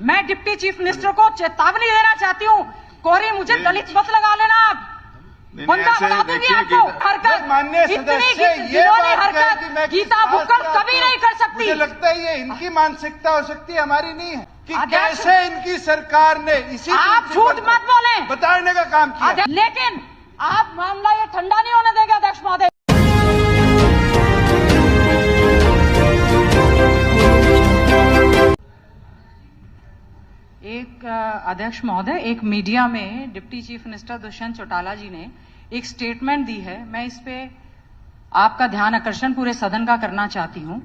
मैं deputy chief minister को चेतावनी देना चाहती हूँ, कोरी मुझे दलित मत लगा लेना आप, बंदा बना दूंगी आपको। हरकत इतनी घिनौनी हरकत गीता बुक्कल कभी नहीं कर सकती। मुझे लगता है ये इनकी मानसिकता हो सकती है, हमारी नहीं है कि कैसे इनकी सरकार ने इसी आप झूठ मत बोले बताने का काम किया, लेकिन आप मामला ये ठंडा नहीं होने देंगे अध्यक्ष महोदय। अध्यक्ष महोदय, एक मीडिया में deputy chief minister Dushyant Chautala ji ने एक स्टेटमेंट दी है, मैं इस पे आपका ध्यान आकर्षण पूरे सदन का करना चाहती हूं।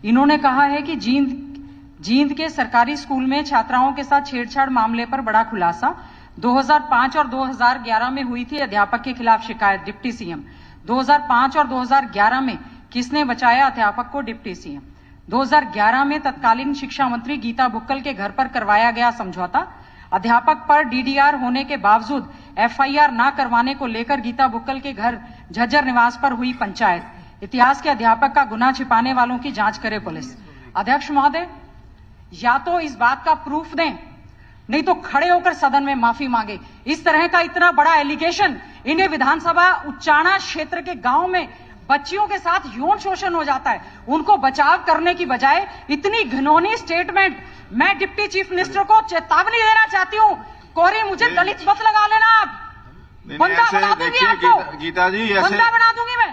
इन्होंने कहा है कि जींद के सरकारी स्कूल में छात्राओं के साथ छेड़छाड़ मामले पर बड़ा खुलासा। 2005 और 2011 में हुई थी अध्यापक के खिलाफ शिकायत, डिप्टी सीएम। 2005 और 2011 में किसने बचाया अध्यापक को, डिप्टी सीएम। 2011 में तत्कालीन शिक्षा मंत्री गीता बुक्कल के घर पर करवाया गया समझौता। अध्यापक पर डीडीआर होने के बावजूद एफआईआर न करवाने को लेकर गीता बुक्कल के घर झज्जर निवास पर हुई पंचायत। इतिहास के अध्यापक का गुनाह छिपाने वालों की जांच करे पुलिस। अध्यक्ष महोदय, या तो इस बात का प्रूफ दें, नहीं तो खड़े होकर सदन में माफी मांगे। इस तरह का इतना बड़ा एलिगेशन, इन्हें विधानसभा उच्चाणा क्षेत्र के गांव में बच्चियों के साथ यौन शोषण हो जाता है, उनको बचाव करने की बजाय इतनी घिनौनी स्टेटमेंट। मैं डिप्टी चीफ मिनिस्टर को चेतावनी देना चाहती हूँ, कोरी मुझे दलित मत लगा लेना आप, बंदा बना दूंगी आपको। गीता जी, बंदा बना दूंगी मैं।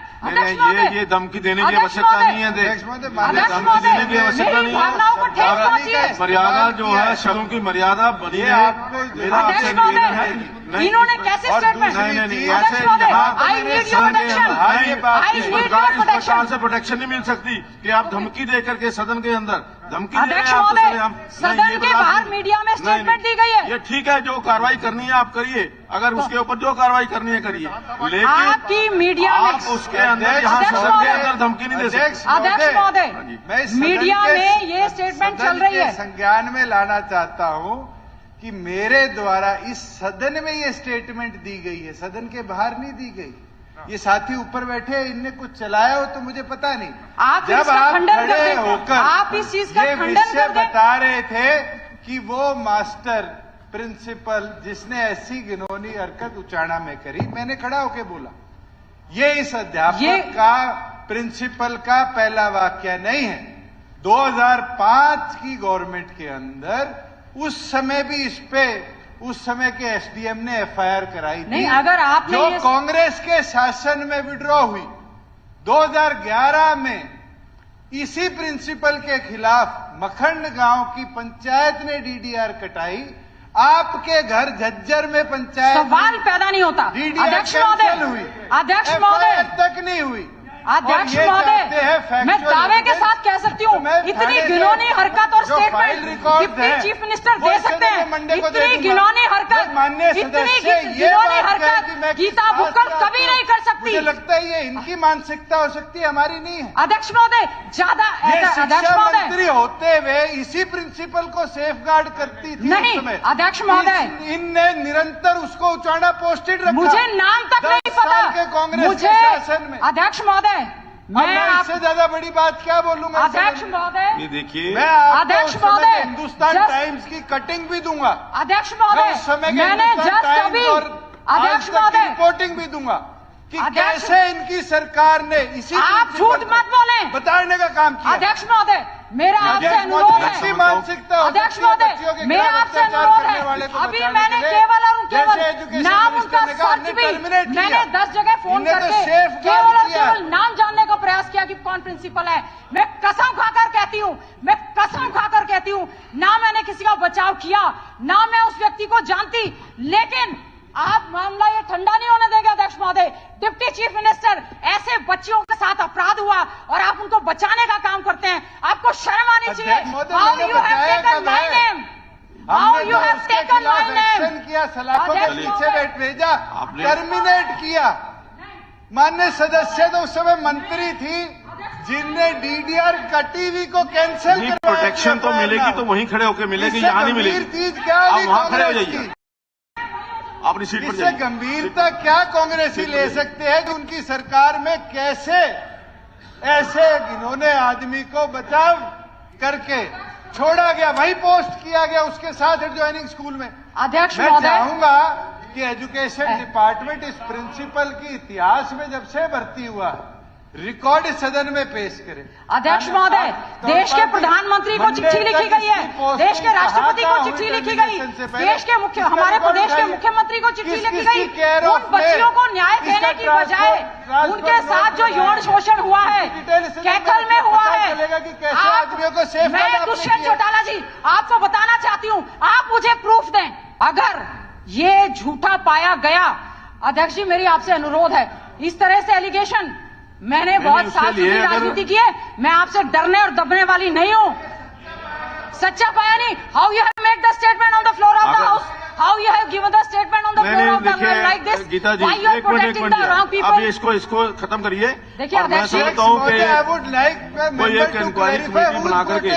ये धमकी देने की आवश्यकता नहीं है, धमकी देने की आवश्यकता नहीं है। मर्यादा जो है, शब्दों की मर्यादा बनी है। मेरा आपसे निवेदन है, इन्होंने कैसे स्टेटमेंट, नहीं ऐसे इस प्रकार से प्रोटेक्शन नहीं मिल सकती कि आप धमकी दे करके सदन के अंदर धमकी दे रहे हैं। सदन के बाहर मीडिया में स्टेटमेंट दी गई है। ये ठीक है, जो कार्रवाई करनी है आप करिए, अगर उसके ऊपर जो कार्रवाई करनी है करिए, लेकिन आपकी मीडिया में आप उसके अंदर यहाँ सदन के अंदर धमकी नहीं दे सकते। अध्यक्ष महोदय, मीडिया में ये स्टेटमेंट चल रही है, संज्ञान में लाना चाहता हूँ कि मेरे द्वारा इस सदन में ये स्टेटमेंट दी गई है, सदन के बाहर नहीं दी गई। ये साथी ऊपर बैठे, इनने कुछ चलाया हो तो मुझे पता नहीं। जब आप खड़े होकर आप इस चीज का ये विषय बता रहे थे कि वो मास्टर प्रिंसिपल जिसने ऐसी घिनौनी हरकत उचाणा में करी, मैंने खड़ा होकर बोला ये इस अध्यापक का, प्रिंसिपल का पहला वाक्य नहीं है। 2005 की गवर्नमेंट के अंदर उस समय भी इस पे उस समय के एसडीएम ने एफआईआर कराई थी। नहीं, अगर आप जो कांग्रेस के शासन में विड्रॉ हुई। 2011 में इसी प्रिंसिपल के खिलाफ मखंड गांव की पंचायत ने डीडीआर कटाई। आपके घर झज्जर में पंचायत, सवाल पैदा नहीं होता। अध्यक्ष महोदय हुई, अध्यक्ष महोदय तक नहीं हुई। अध्यक्ष महोदय, मैं दावे के साथ कह सकती हूँ, इतनी घिनौनी हरकत और स्टेटमेंट डिप्टी चीफ मिनिस्टर दे सकते हैं। इतनी घिनौनी हरकत, इतनी घिनौनी हरकत गीता बुक्कल कभी नहीं कर सकती। मुझे लगता है ये इनकी मानसिकता हो सकती है, हमारी नहीं है। अध्यक्ष महोदय, ज्यादा शिक्षा मंत्री होते हुए इसी प्रिंसिपल को सेफगार्ड करती थी नहीं। अध्यक्ष महोदय, इनने निरंतर उसको उचाणा पोस्टेड रखा। मुझे नाम तक नहीं पता के कांग्रेस के शासन में। अध्यक्ष महोदय, मैं इससे ज्यादा बड़ी बात क्या बोलूं। मैं अध्यक्ष महोदय, ये देखिए, मैं अध्यक्ष महोदय हिंदुस्तान टाइम्स की कटिंग भी दूंगा। अध्यक्ष महोदय, मैंने जस्ट अभी, अध्यक्ष महोदय, रिपोर्टिंग भी दूंगा कि कैसे इनकी सरकार ने इसी, आप झूठ मत बोले, बताने का काम किया। अध्यक्ष महोदय, मेरा आपसे अनुरोध है, मानसिकता। अध्यक्ष महोदय, मेरा आपसे अनुरोध है, अभी मैंने केवल और केवल नाम उनका सर्च भी, मैंने 10 जगह फोन करके केवल और केवल नाम जानने का प्रयास किया कि कौन प्रिंसिपल है। मैं कसम खाकर कहती हूँ, मैं कसम खाकर कहती हूँ, ना मैंने किसी का बचाव किया, ना मैं उस व्यक्ति को जानती, लेकिन आप मामला ये ठंडा नहीं होने देंगे अध्यक्ष महोदय। डिप्टी चीफ मिनिस्टर, ऐसे बच्चियों के साथ अपराध हुआ और आप उनको बचाने का काम करते हैं, आपको शर्म आनी चाहिए। How you have taken my name, how you have taken my name किया, सलाखों के नीचे भेजा, टर्मिनेट किया। माननीय सदस्य तो उस समय मंत्री थी जिनने डीडीआर कटी को कैंसिल कर, प्रोटेक्शन तो मिलेगी तो वहीं खड़े होकर मिलेगी, यहाँ नहीं मिलेगी। चीज क्या, आप वहां खड़े हो जाइए, अपनी सीट पर इससे गंभीरता क्या कांग्रेसी ले सकते हैं कि उनकी सरकार में कैसे ऐसे घिनौने आदमी को बचाव करके छोड़ा गया, वही पोस्ट किया गया उसके साथ एडजॉइनिंग स्कूल में। अध्यक्ष मैं महोदय, चाहूंगा कि एजुकेशन डिपार्टमेंट इस प्रिंसिपल की इतिहास में जब से भर्ती हुआ रिकॉर्ड सदन में पेश करे। अध्यक्ष महोदय, देश के प्रधानमंत्री को चिट्ठी लिखी गई है, देश के राष्ट्रपति को चिट्ठी लिखी गई, देश के हमारे प्रदेश के मुख्यमंत्री को चिट्ठी लिखी गई। उन बच्चियों को न्याय देने की बजाय उनके साथ जो यौन शोषण हुआ है, कैथल में हुआ है, मैं दुष्यंत चौटाला जी आपको बताना चाहती हूँ, आप मुझे प्रूफ दें। अगर ये झूठा पाया गया, अध्यक्ष जी मेरी आपसे अनुरोध है, इस तरह से एलिगेशन, मैंने बहुत साल से राजनीति की है, मैं आपसे डरने और दबने वाली नहीं हूं। सच्चा पाया नहीं, how you have made the statement on the floor of the house, how you have given the statement on the floor of the house like this. Geeta ji, एक मिनट, अभी इसको खत्म करिए। देखिए अध्यक्ष जी, I would like member to clarify बना करके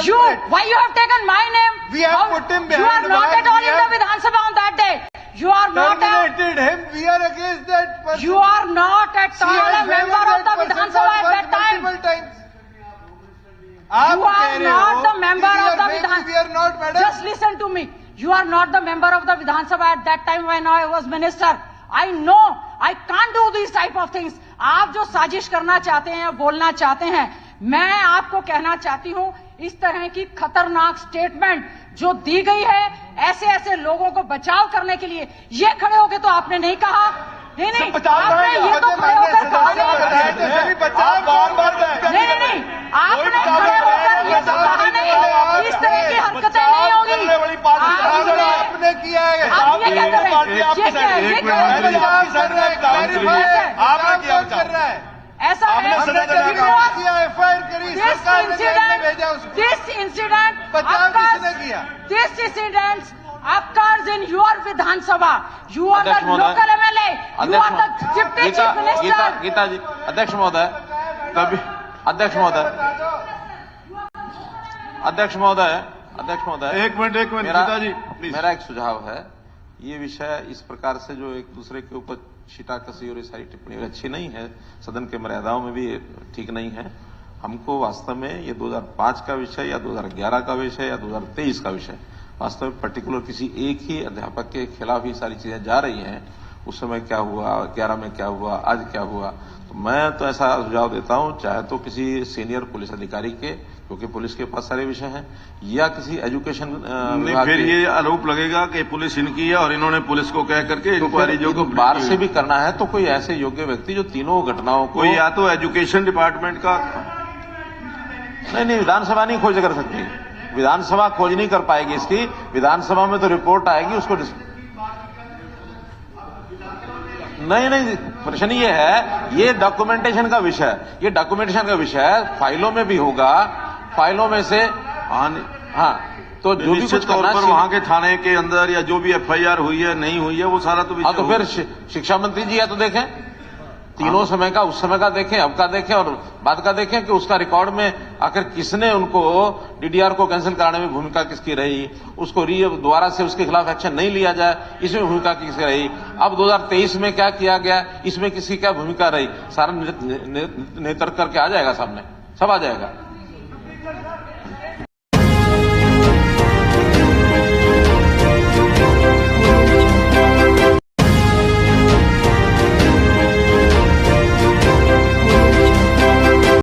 you why you have taken my name, we have put him behind you are not at all in the Vidhan Sabha on that day, you are not terminated him, we are against that person. You are not at all a member of the Vidhan Sabha at that time. You are not the member of the Vidhan. We are not, madam. Just listen to me. You are not the member of the Vidhan Sabha at that time when I was minister. I know I can't do these type of things. आप जो साजिश करना चाहते हैं, बोलना चाहते हैं, मैं आपको कहना चाहती हूँ, इस तरह की खतरनाक स्टेटमेंट जो दी गई है ऐसे ऐसे लोगों को बचाव करने के लिए, ये खड़े होके तो आपने नहीं कहा, नहीं आपने ये तो खड़े होकर कहा नहीं, आपने खड़े होकर ये तो कहा नहीं, इस तरह की हरकतें नहीं होगी। आपने किया है, आप ये क्या कर रहे हैं, ये क्या है, ये क्या है, आपने कर रहा है, ऐसा है। एफआईआर करी, सरकार ने भेजा उसको। This incident बचाव किसने किया? This incident occurs in your Vidhan Sabha. You are the local MLA. You are the deputy chief minister. Gita जी, अध्यक्ष महोदय, तभी अध्यक्ष महोदय, एक मिनट गीता जी प्लीज। मेरा एक सुझाव है, ये विषय इस प्रकार से जो एक दूसरे के ऊपर छीटाकसी और ये सारी टिप्पणी अच्छी नहीं है, सदन के मर्यादाओं में भी ठीक नहीं है। हमको वास्तव में ये 2005 का विषय या 2011 का विषय या 2023 का विषय, वास्तव में पर्टिकुलर किसी एक ही अध्यापक के खिलाफ ही सारी चीजें जा रही हैं। उस समय क्या हुआ, 11 में क्या हुआ, आज क्या हुआ, तो मैं तो ऐसा सुझाव देता हूं, चाहे तो किसी सीनियर पुलिस अधिकारी के, क्योंकि पुलिस के पास सारे विषय हैं, या किसी एजुकेशन नहीं, फिर ये आरोप लगेगा कि पुलिस इनकी है और इन्होंने पुलिस को कह करके इंक्वायरी जो बाहर से भी करना है, तो कोई ऐसे योग्य व्यक्ति जो तीनों घटनाओं को, या तो एजुकेशन डिपार्टमेंट का, नहीं विधानसभा नहीं खोज कर सकती, विधानसभा खोज नहीं कर पाएगी इसकी, विधानसभा में तो रिपोर्ट आएगी उसको। नहीं, प्रश्न ये है, ये डॉक्यूमेंटेशन का विषय है, ये डॉक्यूमेंटेशन का विषय है, फाइलों में भी होगा, फाइलों में से हाँ, तो जो भी कुछ तौर पर वहां के थाने के अंदर या जो भी एफआईआर हुई है नहीं हुई है वो सारा तो विषय। तो फिर शिक्षा मंत्री जी है तो देखें, तीनों समय का, उस समय का देखें, अब का देखें और बाद का देखें कि उसका रिकॉर्ड में आखिर किसने उनको डीडीआर को कैंसिल कराने में भूमिका किसकी रही, उसको दोबारा से उसके खिलाफ एक्शन नहीं लिया जाए, इसमें भूमिका किसकी रही, अब 2023 में क्या किया गया, इसमें किसकी क्या भूमिका रही, सारा नेतृत्व करके आ जाएगा सामने, सब आ जाएगा।